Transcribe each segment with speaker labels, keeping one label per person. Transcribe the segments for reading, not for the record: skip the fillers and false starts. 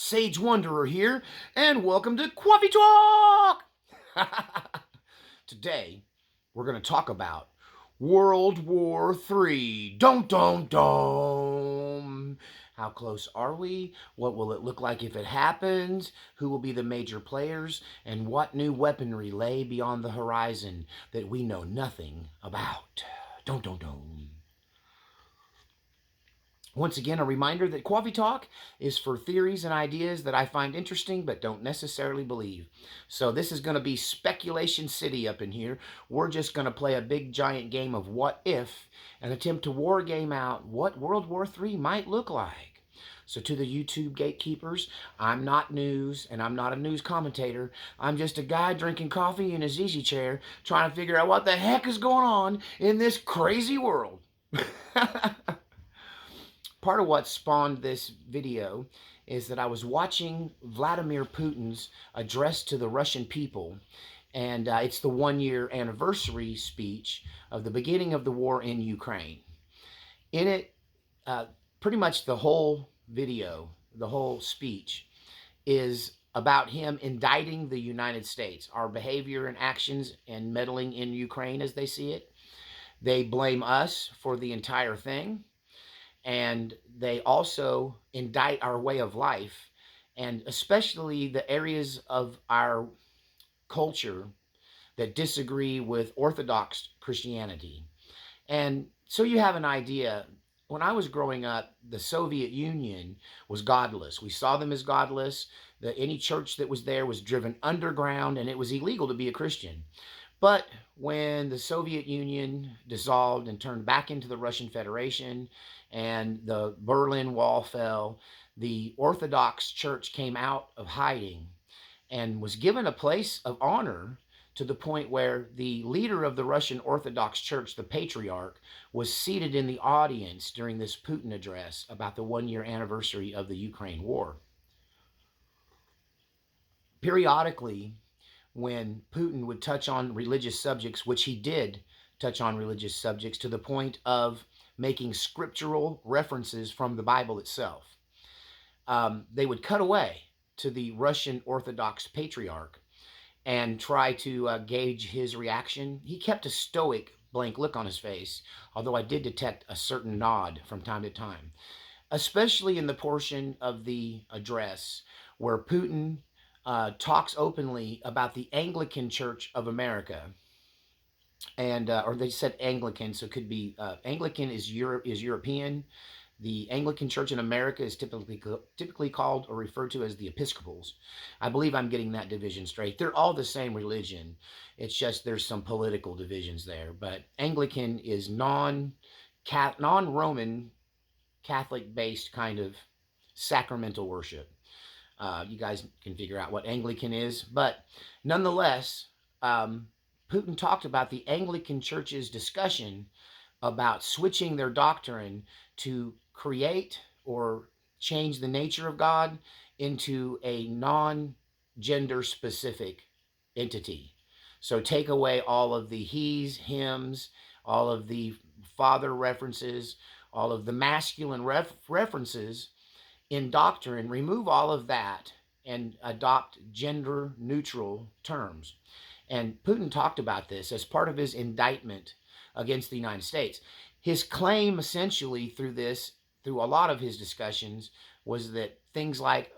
Speaker 1: Sage Wanderer here, and welcome to Coffee Talk! Today, we're going to talk about World War III. Dum dum dum! How close are we? What will it look like if it happens? Who will be the major players? And what new weaponry lay beyond the horizon that we know nothing about? Dum dum dum. Once again, a reminder that Coffee Talk is for theories and ideas that I find interesting but don't necessarily believe. So this is going to be speculation city up in here. We're just going to play a big giant game of what if and attempt to war game out what World War III might look like. So to the YouTube gatekeepers, I'm not news and I'm not a news commentator. I'm just a guy drinking coffee in his easy chair trying to figure out what the heck is going on in this crazy world. Part of what spawned this video is that I was watching Vladimir Putin's address to the Russian people, and it's the one-year anniversary speech of the beginning of the war in Ukraine. In it, pretty much the whole video, the whole speech, is about him indicting the United States, our behavior and actions and meddling in Ukraine as they see it. They blame us for the entire thing. And they also indict our way of life, and especially the areas of our culture that disagree with Orthodox Christianity. And so you have an idea. When I was growing up, the Soviet Union was godless. We saw them as godless. Any church that was there was driven underground, and it was illegal to be a Christian. But when the Soviet Union dissolved and turned back into the Russian Federation and the Berlin Wall fell, the Orthodox Church came out of hiding and was given a place of honor to the point where the leader of the Russian Orthodox Church, the Patriarch, was seated in the audience during this Putin address about the one-year anniversary of the Ukraine war. Periodically, when Putin would touch on religious subjects, which he did touch on religious subjects to the point of making scriptural references from the Bible itself, they would cut away to the Russian Orthodox Patriarch and try to gauge his reaction. He kept a stoic, blank look on his face, although I did detect a certain nod from time to time, especially in the portion of the address where Putin talks openly about the Anglican Church of America, and or they said Anglican, so it could be Anglican is European. The Anglican Church in America is typically called or referred to as the Episcopals. I believe I'm getting that division straight. They're all the same religion. It's just there's some political divisions there. But Anglican is non-Roman Catholic-based kind of sacramental worship. You guys can figure out what Anglican is. But nonetheless, Putin talked about the Anglican Church's discussion about switching their doctrine to create or change the nature of God into a non-gender specific entity. So take away all of the he's, hims, all of the father references, all of the masculine references in doctrine, remove all of that and adopt gender neutral terms. And Putin talked about this as part of his indictment against the United States. His claim essentially through a lot of his discussions, was that things like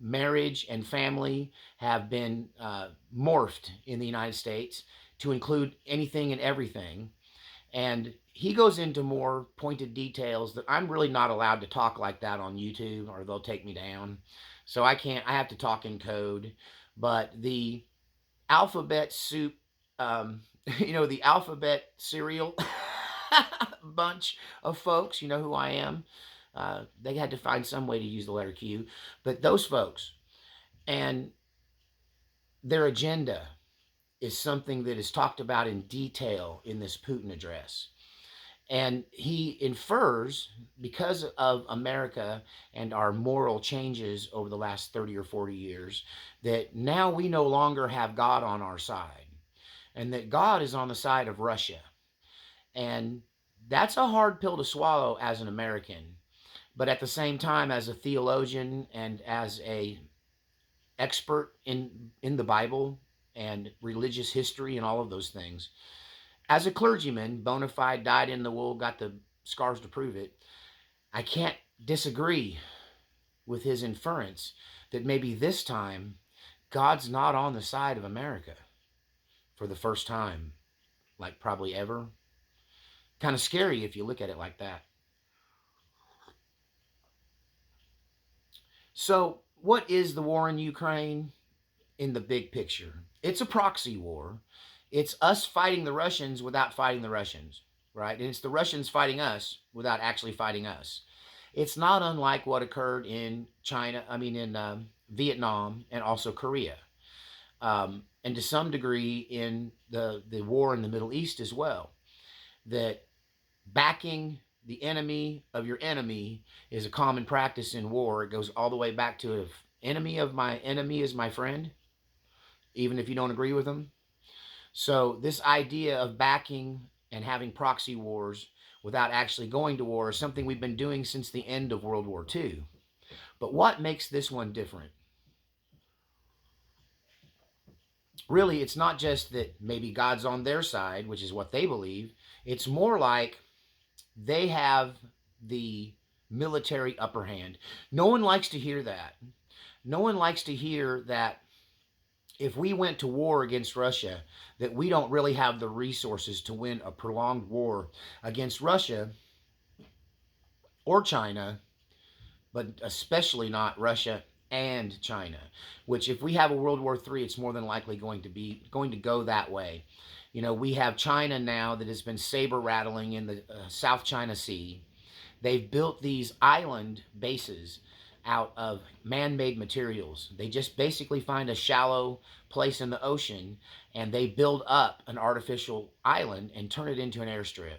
Speaker 1: marriage and family have been morphed in the United States to include anything and everything. And he goes into more pointed details that I'm really not allowed to talk like that on YouTube, or they'll take me down. So I have to talk in code. But the alphabet soup, the alphabet cereal bunch of folks, you know who I am. They had to find some way to use the letter Q. But those folks and their agenda is something that is talked about in detail in this Putin address. And he infers, because of America and our moral changes over the last 30 or 40 years, that now we no longer have God on our side, and that God is on the side of Russia. And that's a hard pill to swallow as an American. But at the same time, as a theologian and as a expert in the Bible and religious history and all of those things, as a clergyman, bona fide, dyed in the wool, got the scars to prove it, I can't disagree with his inference that maybe this time God's not on the side of America for the first time, like probably ever. Kind of scary if you look at it like that. So, what is the war in Ukraine in the big picture? It's a proxy war. It's us fighting the Russians without fighting the Russians, right? And it's the Russians fighting us without actually fighting us. It's not unlike what occurred in China, I mean, in Vietnam and also Korea. And to some degree in the war in the Middle East as well. That backing the enemy of your enemy is a common practice in war. It goes all the way back to if enemy of my enemy is my friend, even if you don't agree with them. So this idea of backing and having proxy wars without actually going to war is something we've been doing since the end of World War II. But what makes this one different? Really, it's not just that maybe God's on their side, which is what they believe. It's more like they have the military upper hand. No one likes to hear that. No one likes to hear that if we went to war against Russia, that we don't really have the resources to win a prolonged war against Russia or China, but especially not Russia and China, which if we have a World War III, it's more than likely going to go that way. You know, we have China now that has been saber rattling in the South China Sea. They've built these island bases out of man-made materials. They just basically find a shallow place in the ocean and they build up an artificial island and turn it into an airstrip.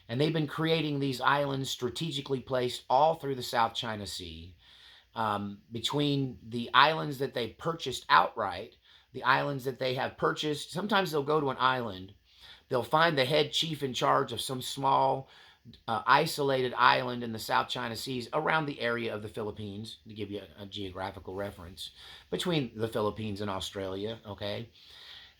Speaker 1: And they've been creating these islands strategically placed all through the South China Sea, between the islands that they purchased outright, the islands that they have purchased. Sometimes they'll go to an island, they'll find the head chief in charge of some small isolated island in the South China Seas around the area of the Philippines, to give you a geographical reference, between the Philippines and Australia, okay?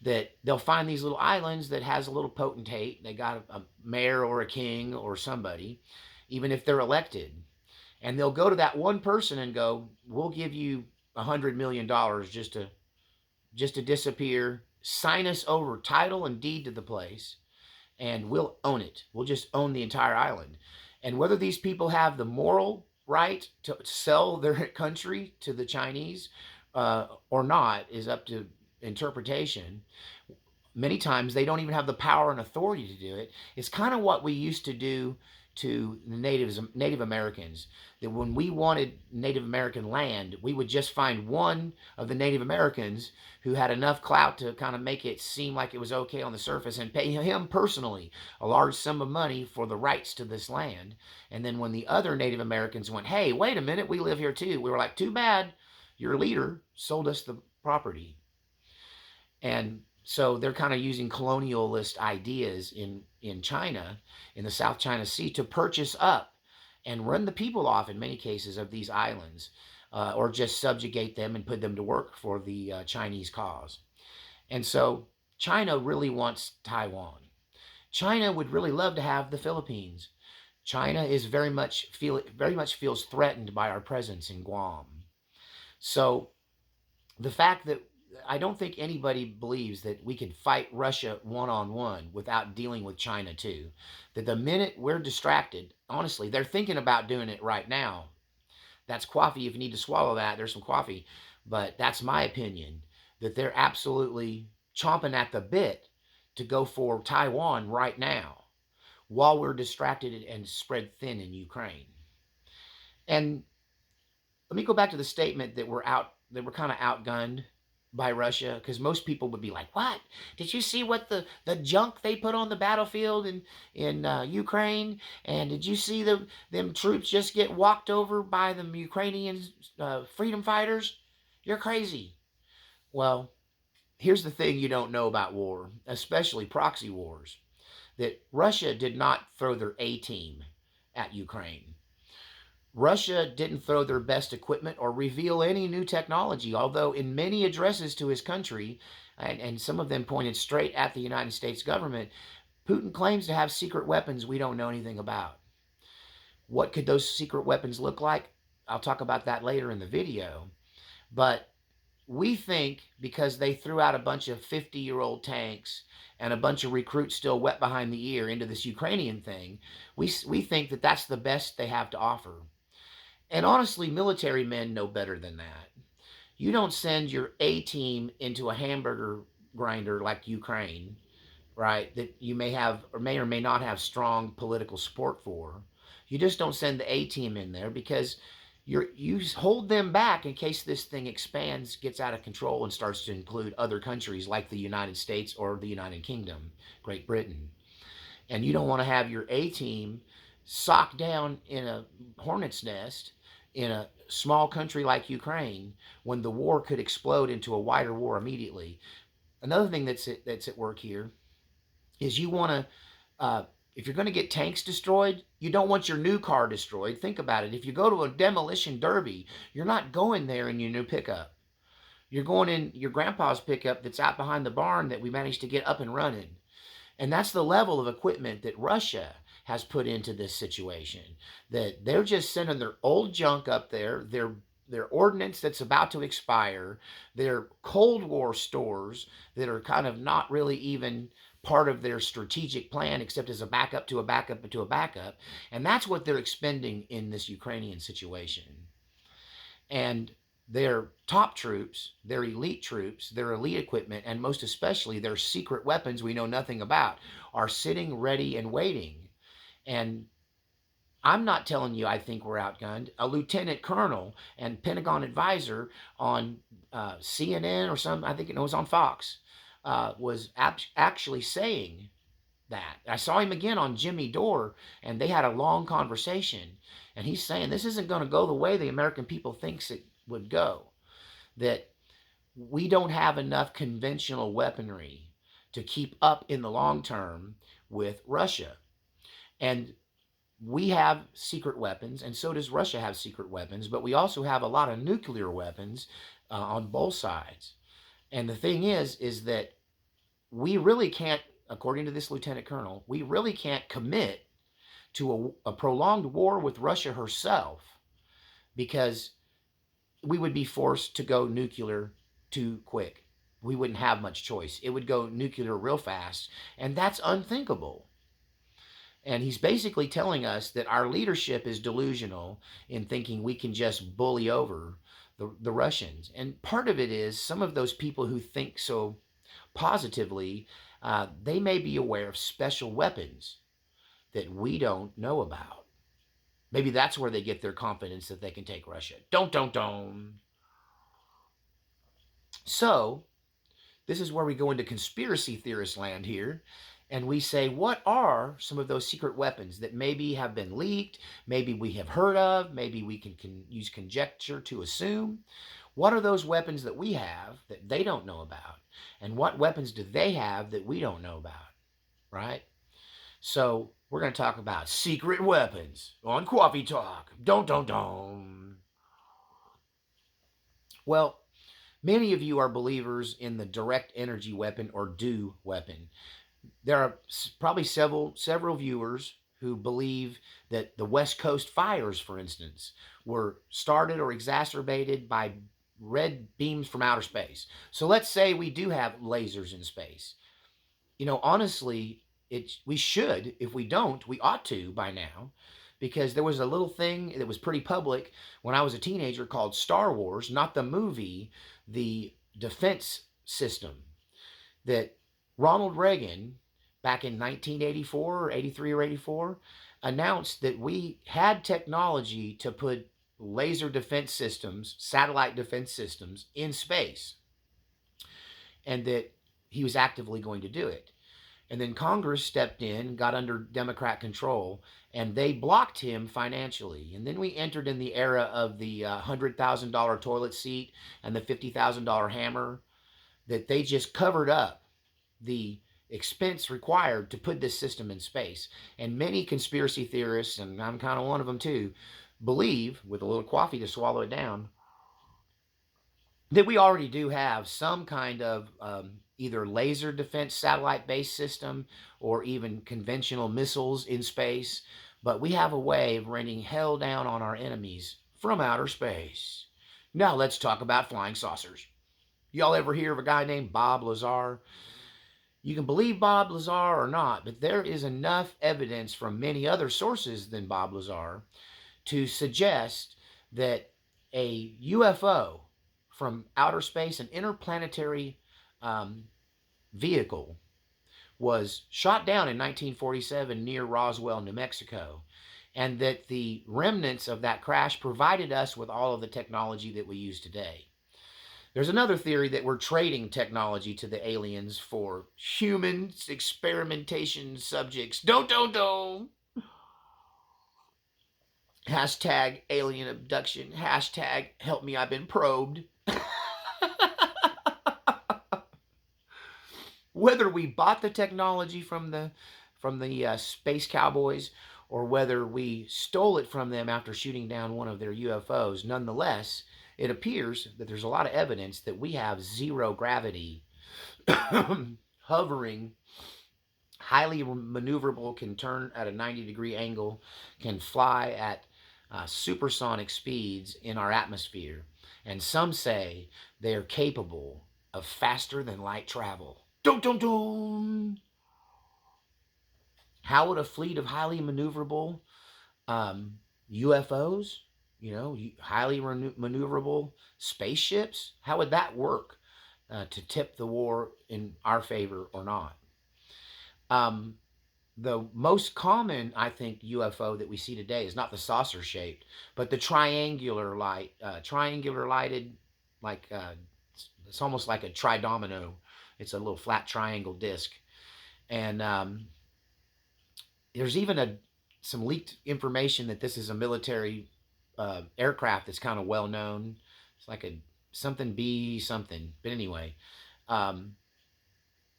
Speaker 1: That they'll find these little islands that has a little potentate. They got a mayor or a king or somebody, even if they're elected. And they'll go to that one person and go, we'll give you $100 million just to disappear, sign us over title and deed to the place, and we'll own it. We'll just own the entire island. And whether these people have the moral right to sell their country to the Chinese or not is up to interpretation. Many times they don't even have the power and authority to do it. It's kind of what we used to do to the Native Americans. That when we wanted Native American land, we would just find one of the Native Americans who had enough clout to kind of make it seem like it was okay on the surface and pay him personally a large sum of money for the rights to this land. And then when the other Native Americans went, hey, wait a minute, we live here too, we were like, too bad, your leader sold us the property. And so they're kind of using colonialist ideas in China, in the South China Sea, to purchase up and run the people off in many cases of these islands, or just subjugate them and put them to work for the Chinese cause. And so China really wants Taiwan. China would really love to have the Philippines. China is very much feels threatened by our presence in Guam. So the fact that I don't think anybody believes that we can fight Russia one-on-one without dealing with China too. That the minute we're distracted, honestly, they're thinking about doing it right now. That's coffee. If you need to swallow that, there's some coffee. But that's my opinion, that they're absolutely chomping at the bit to go for Taiwan right now while we're distracted and spread thin in Ukraine. And let me go back to the statement that we're kind of outgunned by Russia, because most people would be like, what? Did you see what the junk they put on the battlefield in Ukraine? And did you see them troops just get walked over by the Ukrainian freedom fighters? You're crazy. Well, here's the thing you don't know about war, especially proxy wars, that Russia did not throw their A-team at Ukraine. Russia didn't throw their best equipment or reveal any new technology, although in many addresses to his country, and some of them pointed straight at the United States government, Putin claims to have secret weapons we don't know anything about. What could those secret weapons look like? I'll talk about that later in the video. But we think because they threw out a bunch of 50-year-old tanks and a bunch of recruits still wet behind the ear into this Ukrainian thing, we think that that's the best they have to offer. And honestly, military men know better than that. You don't send your A team into a hamburger grinder like Ukraine, right? That you may have or may not have strong political support for. You just don't send the A team in there because you hold them back in case this thing expands, gets out of control, and starts to include other countries like the United States or the United Kingdom, Great Britain. And you don't want to have your A team socked down in a hornet's nest in a small country like Ukraine when the war could explode into a wider war immediately. Another thing that's at work here is you want to, if you're going to get tanks destroyed, you don't want your new car destroyed. Think about it. If you go to a demolition derby, you're not going there in your new pickup. You're going in your grandpa's pickup that's out behind the barn that we managed to get up and running. And that's the level of equipment that Russia has put into this situation. That they're just sending their old junk up there, their ordnance that's about to expire, their Cold War stores that are kind of not really even part of their strategic plan except as a backup to a backup to a backup. And that's what they're expending in this Ukrainian situation. And their top troops, their elite troops, their elite equipment, and most especially their secret weapons we know nothing about, are sitting ready and waiting. And I'm not telling you I think we're outgunned. A lieutenant colonel and Pentagon advisor on CNN or some, I think it was on Fox, was actually saying that. I saw him again on Jimmy Dore, and they had a long conversation. And he's saying this isn't going to go the way the American people thinks it would go. That we don't have enough conventional weaponry to keep up in the long term with Russia. And we have secret weapons, and so does Russia have secret weapons, but we also have a lot of nuclear weapons on both sides. And the thing is that we really can't, according to this lieutenant colonel, we really can't commit to a prolonged war with Russia herself because we would be forced to go nuclear too quick. We wouldn't have much choice. It would go nuclear real fast, and that's unthinkable. And he's basically telling us that our leadership is delusional in thinking we can just bully over the Russians. And part of it is some of those people who think so positively, they may be aware of special weapons that we don't know about. Maybe that's where they get their confidence that they can take Russia. Don't. So, this is where we go into conspiracy theorist land here. And we say, what are some of those secret weapons that maybe have been leaked, maybe we have heard of, maybe we can use conjecture to assume? What are those weapons that we have that they don't know about? And what weapons do they have that we don't know about? Right? So we're going to talk about secret weapons on Coffee Talk. Don't. Well, many of you are believers in the direct energy weapon or DO weapon. There are probably several viewers who believe that the West Coast fires, for instance, were started or exacerbated by red beams from outer space. So let's say we do have lasers in space. Honestly, we should. If we don't, we ought to by now, because there was a little thing that was pretty public when I was a teenager called Star Wars, not the movie, the defense system that Ronald Reagan, back in 1984 or 83 or 84, announced that we had technology to put laser defense systems, satellite defense systems in space, and that he was actively going to do it. And then Congress stepped in, got under Democrat control, and they blocked him financially. And then we entered in the era of the $100,000 toilet seat and the $50,000 hammer, that they just covered up the expense required to put this system in space. And many conspiracy theorists, and I'm kind of one of them too, believe, with a little coffee to swallow it down, that we already do have some kind of either laser defense satellite based system or even conventional missiles in space. But we have a way of raining hell down on our enemies from outer space. Now let's talk about flying saucers. Y'all ever hear of a guy named Bob Lazar? You can believe Bob Lazar or not, but there is enough evidence from many other sources than Bob Lazar to suggest that a UFO from outer space, an interplanetary um, vehicle, was shot down in 1947 near Roswell, New Mexico, and that the remnants of that crash provided us with all of the technology that we use today. There's another theory that we're trading technology to the aliens for human experimentation subjects. Don't. Hashtag alien abduction. Hashtag help me, I've been probed. Whether we bought the technology from the space cowboys or whether we stole it from them after shooting down one of their UFOs, nonetheless, it appears that there's a lot of evidence that we have zero gravity, hovering, highly maneuverable, can turn at a 90-degree angle, can fly at supersonic speeds in our atmosphere. And some say they are capable of faster than light travel. Dun, dun, dun. How would a fleet of highly maneuverable UFOs, highly maneuverable spaceships, how would that work to tip the war in our favor or not? The most common, I think, UFO that we see today is not the saucer shaped, but the triangular lighted, like it's almost like a tridomino. It's a little flat triangle disc, and there's even some leaked information that this is a military aircraft that's kind of well known. It's like a something B something, but anyway,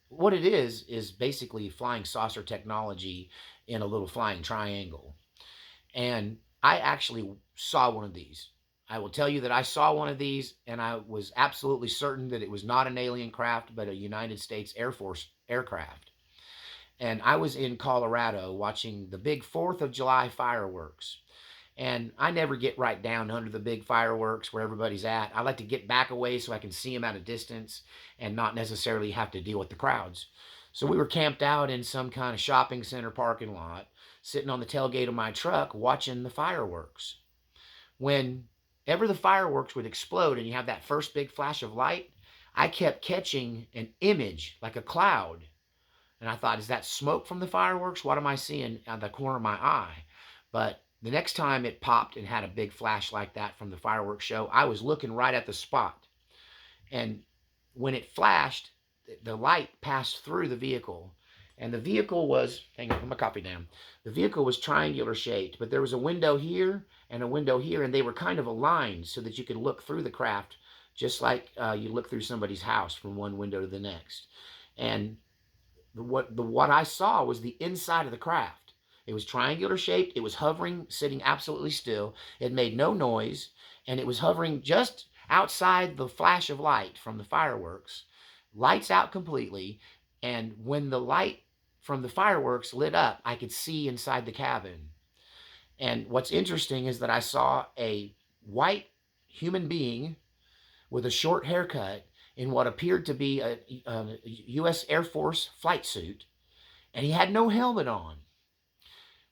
Speaker 1: what it is basically flying saucer technology in a little flying triangle. And I actually saw one of these. I will tell you that I saw one of these, and I was absolutely certain that it was not an alien craft, but a United States Air Force aircraft. And I was in Colorado watching the big 4th of July fireworks. And I never get right down under the big fireworks where everybody's at. I like to get back away so I can see them at a distance and not necessarily have to deal with the crowds. So we were camped out in some kind of shopping center parking lot, sitting on the tailgate of my truck watching the fireworks. Whenever the fireworks would explode and you have that first big flash of light, I kept catching an image like a cloud. And I thought, is that smoke from the fireworks? What am I seeing out the corner of my eye? But the next time it popped and had a big flash like that from the fireworks show, I was looking right at the spot. And when it flashed, the light passed through the vehicle. And the vehicle was, hang on, put my coffee down. The vehicle was triangular shaped, but there was a window here and a window here, and they were kind of aligned so that you could look through the craft just like you look through somebody's house from one window to the next. And what I saw was the inside of the craft. It was triangular shaped. It was hovering, sitting absolutely still. It made no noise, and it was hovering just outside the flash of light from the fireworks. Lights out completely, and when the light from the fireworks lit up, I could see inside the cabin. And what's interesting is that I saw a white human being with a short haircut in what appeared to be a U.S. Air Force flight suit, and he had no helmet on.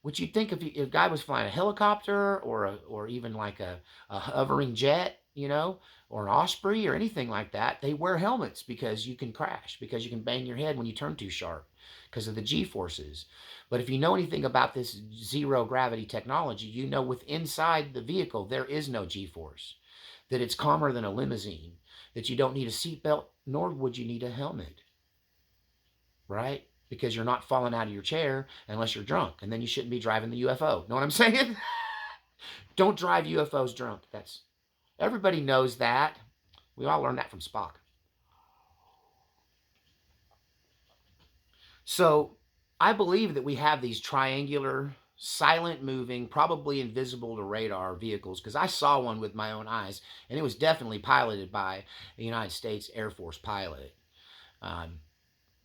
Speaker 1: Which you'd think if a guy was flying a helicopter or even like a hovering jet, or an Osprey or anything like that, they wear helmets because you can crash, because you can bang your head when you turn too sharp because of the G-forces. But if you know anything about this zero gravity technology, you know with inside the vehicle there is no G-force, that it's calmer than a limousine, that you don't need a seatbelt, nor would you need a helmet, right? Because you're not falling out of your chair unless you're drunk, and then you shouldn't be driving the UFO. Know what I'm saying? Don't drive UFOs drunk. Everybody knows that. We all learned that from Spock. So I believe that we have these triangular silent moving, probably invisible to radar vehicles, because I saw one with my own eyes, and it was definitely piloted by a United States Air Force pilot. Um,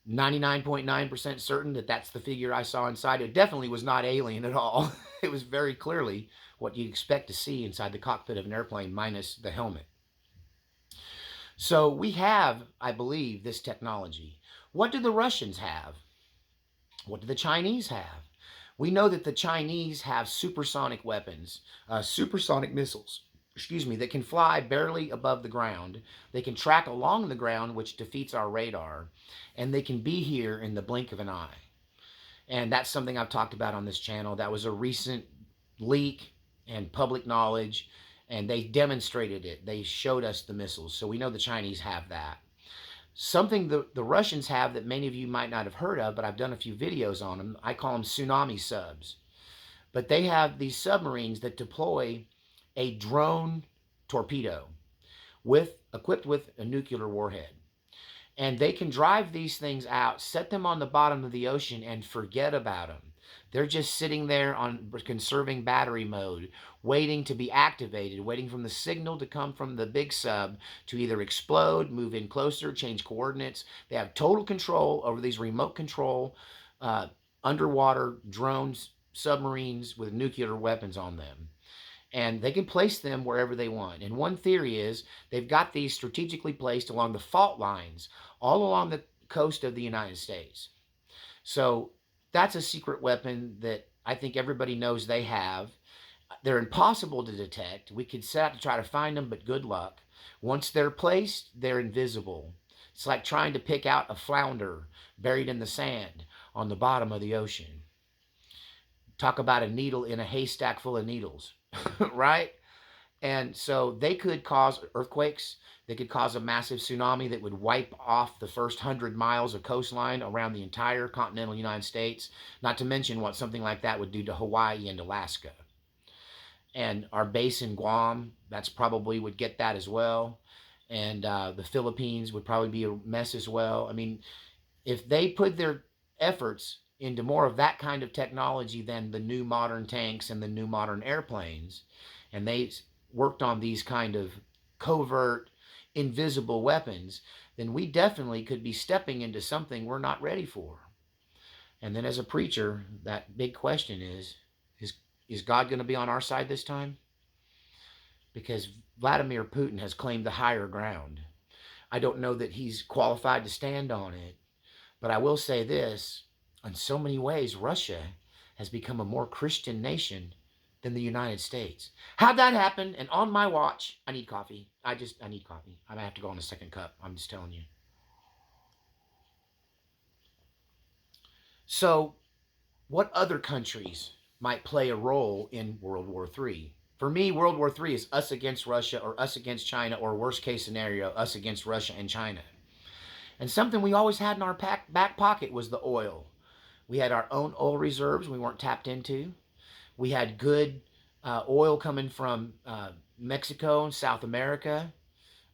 Speaker 1: 99.9% certain that that's the figure I saw inside. It definitely was not alien at all. It was very clearly what you'd expect to see inside the cockpit of an airplane, minus the helmet. So we have, I believe, this technology. What do the Russians have? What do the Chinese have? We know that the Chinese have supersonic weapons, supersonic missiles, excuse me, that can fly barely above the ground. They can track along the ground, which defeats our radar, and they can be here in the blink of an eye. And that's something I've talked about on this channel. That was a recent leak and public knowledge, and they demonstrated it. They showed us the missiles. So we know the Chinese have that. Something the Russians have that many of you might not have heard of, but I've done a few videos on them. I call them tsunami subs. But they have these submarines that deploy a drone torpedo equipped with a nuclear warhead. And they can drive these things out, set them on the bottom of the ocean, and forget about them. They're just sitting there on conserving battery mode, waiting to be activated, waiting for the signal to come from the big sub to either explode, move in closer, change coordinates. They have total control over these remote control uh, underwater drones, submarines with nuclear weapons on them. And they can place them wherever they want. And one theory is they've got these strategically placed along the fault lines, all along the coast of the United States. So that's a secret weapon that I think everybody knows they have. They're impossible to detect. We could set out to try to find them, but good luck. Once they're placed, they're invisible. It's like trying to pick out a flounder buried in the sand on the bottom of the ocean. Talk about a needle in a haystack full of needles, right? And so they could cause earthquakes. They could cause a massive tsunami that would wipe off the first 100 miles of coastline around the entire continental United States, not to mention what something like that would do to Hawaii and Alaska. And our base in Guam, that's probably would get that as well. And the Philippines would probably be a mess as well. I mean, if they put their efforts into more of that kind of technology than the new modern tanks and the new modern airplanes, and they worked on these kind of covert, invisible weapons, then we definitely could be stepping into something we're not ready for. And then as a preacher, that big question is, is God going to be on our side this time? Because Vladimir Putin has claimed the higher ground. I don't know that he's qualified to stand on it, but I will say this, in so many ways, Russia has become a more Christian nation than the United States. How'd that happen? And on my watch, I need coffee. I need coffee. I might have to go on a second cup. I'm just telling you. So, what other countries might play a role in World War III? For me, World War III is us against Russia or us against China, or worst case scenario, us against Russia and China. And something we always had in our back pocket was the oil. We had our own oil reserves we weren't tapped into. We had good oil coming from Mexico and South America,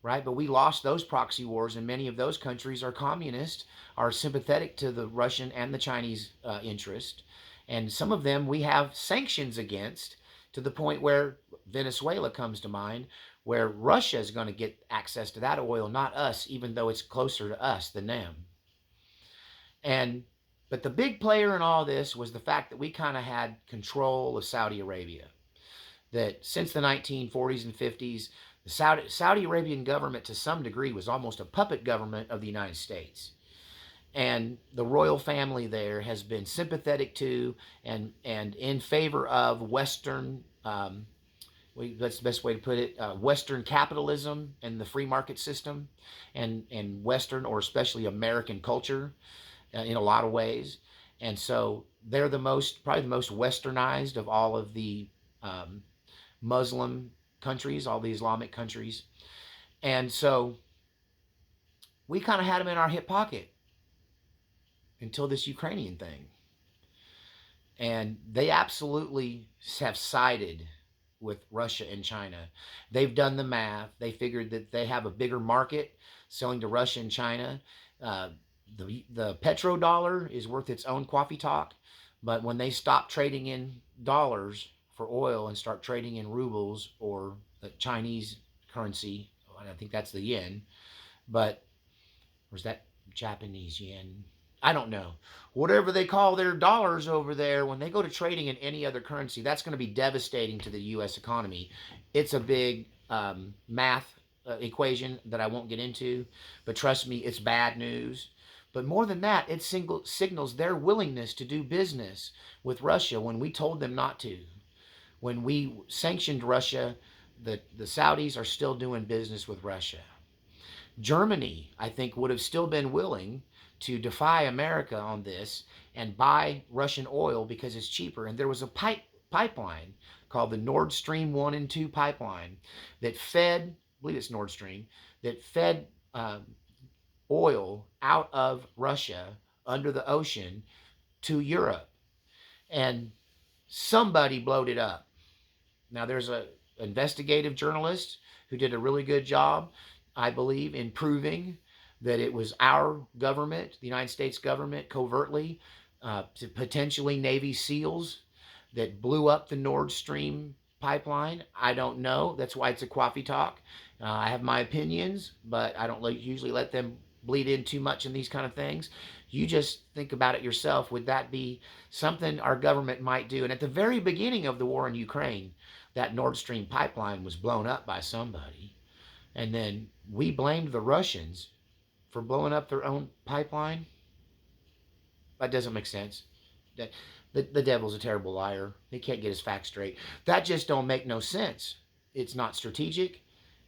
Speaker 1: right? But we lost those proxy wars, and many of those countries are communist, are sympathetic to the Russian and the Chinese interest. And some of them we have sanctions against, to the point where Venezuela comes to mind, where Russia is going to get access to that oil, not us, even though it's closer to us than them. But the big player in all this was the fact that we kind of had control of Saudi Arabia. That since the 1940s and 50s, the Saudi Arabian government, to some degree, was almost a puppet government of the United States. And the royal family there has been sympathetic to and in favor of Western, that's the best way to put it, Western capitalism and the free market system, and Western, or especially American culture in a lot of ways. And so they're probably the most westernized of all of the Muslim countries, all the Islamic countries. And so we kind of had them in our hip pocket until this Ukrainian thing. And they absolutely have sided with Russia and China. They've done the math. They figured that they have a bigger market selling to Russia and China. The petrodollar is worth its own coffee talk, but when they stop trading in dollars for oil and start trading in rubles or the Chinese currency, I think that's the yen, but or is that Japanese yen? I don't know. Whatever they call their dollars over there, when they go to trading in any other currency, that's going to be devastating to the U.S. economy. It's a big math equation that I won't get into, but trust me, it's bad news. But more than that, it signals their willingness to do business with Russia when we told them not to. When we sanctioned Russia, the Saudis are still doing business with Russia. Germany, I think, would have still been willing to defy America on this and buy Russian oil because it's cheaper. And there was a pipeline called the Nord Stream 1 and 2 pipeline that fed, I believe it's Nord Stream, that fed oil out of Russia under the ocean to Europe. And somebody blowed it up. Now, there's an investigative journalist who did a really good job, I believe, in proving that it was our government, the United States government, covertly, to potentially Navy SEALs that blew up the Nord Stream pipeline. I don't know. That's why it's a coffee talk. I have my opinions, but I don't usually let them bleed in too much in these kind of things. You just think about it yourself. Would that be something our government might do? And at the very beginning of the war in Ukraine, that Nord Stream pipeline was blown up by somebody. And then we blamed the Russians for blowing up their own pipeline. That doesn't make sense. The devil's a terrible liar. He can't get his facts straight. That just don't make no sense. It's not strategic.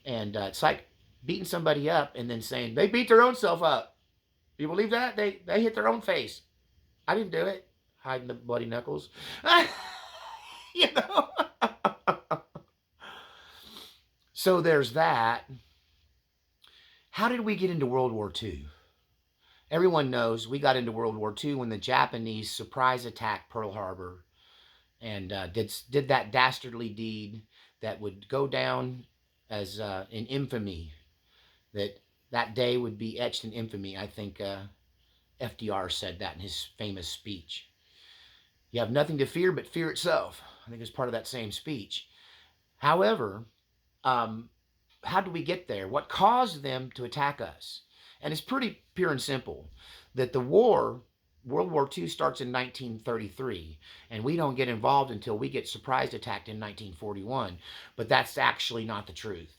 Speaker 1: And it's like beating somebody up and then saying, they beat their own self up. You believe that? They hit their own face. I didn't do it. Hiding the bloody knuckles. You know? So there's that. How did we get into World War II? Everyone knows we got into World War II when the Japanese surprise attacked Pearl Harbor and did that dastardly deed that would go down as in infamy. That day would be etched in infamy. I think FDR said that in his famous speech. You have nothing to fear but fear itself. I think it's part of that same speech. However, how did we get there? What caused them to attack us? And it's pretty pure and simple. That the war, World War II, starts in 1933, and we don't get involved until we get surprise attacked in 1941. But that's actually not the truth.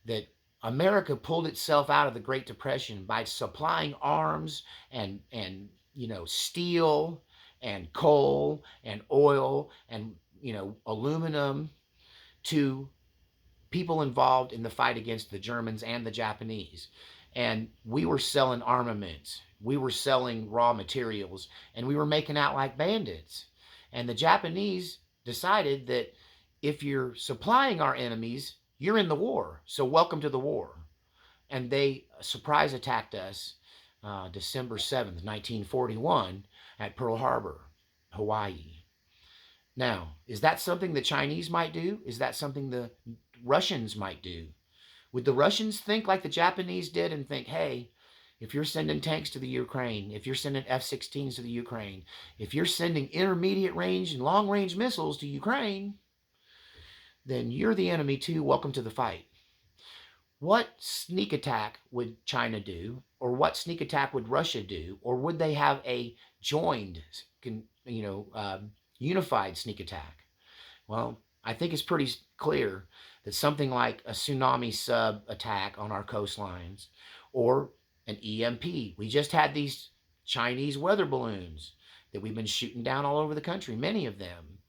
Speaker 1: That America pulled itself out of the Great Depression by supplying arms and steel and coal and oil and aluminum to people involved in the fight against the Germans and the Japanese. And we were selling armaments, we were selling raw materials, and we were making out like bandits. And the Japanese decided that if you're supplying our enemies, you're in the war. So welcome to the war. And they surprise attacked us December 7th, 1941 at Pearl Harbor, Hawaii. Now, is that something the Chinese might do? Is that something the Russians might do? Would the Russians think like the Japanese did and think, hey, if you're sending tanks to the Ukraine, if you're sending F-16s to the Ukraine, if you're sending intermediate range and long range missiles to Ukraine, then you're the enemy too. Welcome to the fight. What sneak attack would China do? Or what sneak attack would Russia do? Or would they have a joined, unified sneak attack? Well, I think it's pretty clear that something like a tsunami sub attack on our coastlines or an EMP. We just had these Chinese weather balloons that we've been shooting down all over the country, many of them.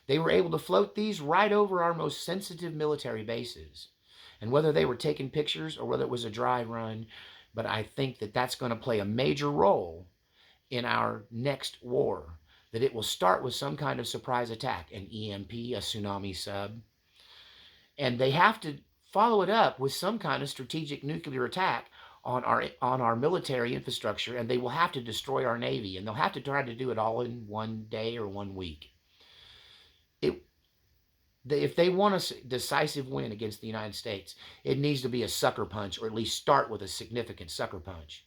Speaker 1: They were able to float these right over our most sensitive military bases. And whether they were taking pictures or whether it was a dry run, but I think that that's going to play a major role in our next war. That it will start with some kind of surprise attack, an EMP, a tsunami sub. And they have to follow it up with some kind of strategic nuclear attack on our military infrastructure, and they will have to destroy our Navy, and they'll have to try to do it all in one day or 1 week. If they want a decisive win against the United States, it needs to be a sucker punch, or at least start with a significant sucker punch.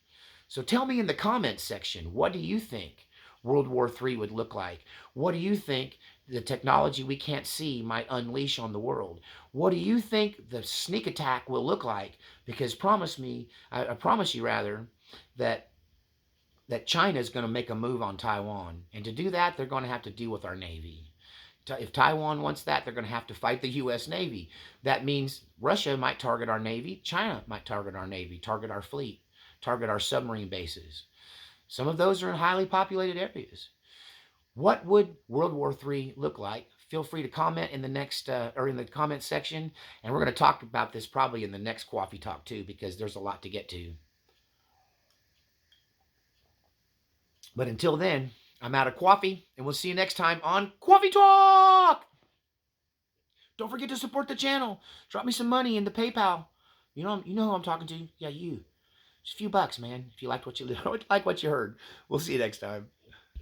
Speaker 1: So tell me in the comments section, what do you think World War III would look like? What do you think the technology we can't see might unleash on the world. What do you think the sneak attack will look like? Because I promise you rather, that China is going to make a move on Taiwan, and to do that, they're going to have to deal with our navy. If Taiwan wants that, they're going to have to fight the U.S. Navy. That means Russia might target our Navy, China might target our Navy, target our fleet, target our submarine bases. Some of those are in highly populated areas. What would World War III look like? Feel free to comment in the next or in the comment section, and we're going to talk about this probably in the next coffee talk too, because there's a lot to get to. But until then, I'm out of coffee, and we'll see you next time on Coffee Talk. Don't forget to support the channel. Drop me some money in the PayPal. You know who I'm talking to. Yeah, you. Just a few bucks, man. If you liked what you like what you heard. We'll see you next time.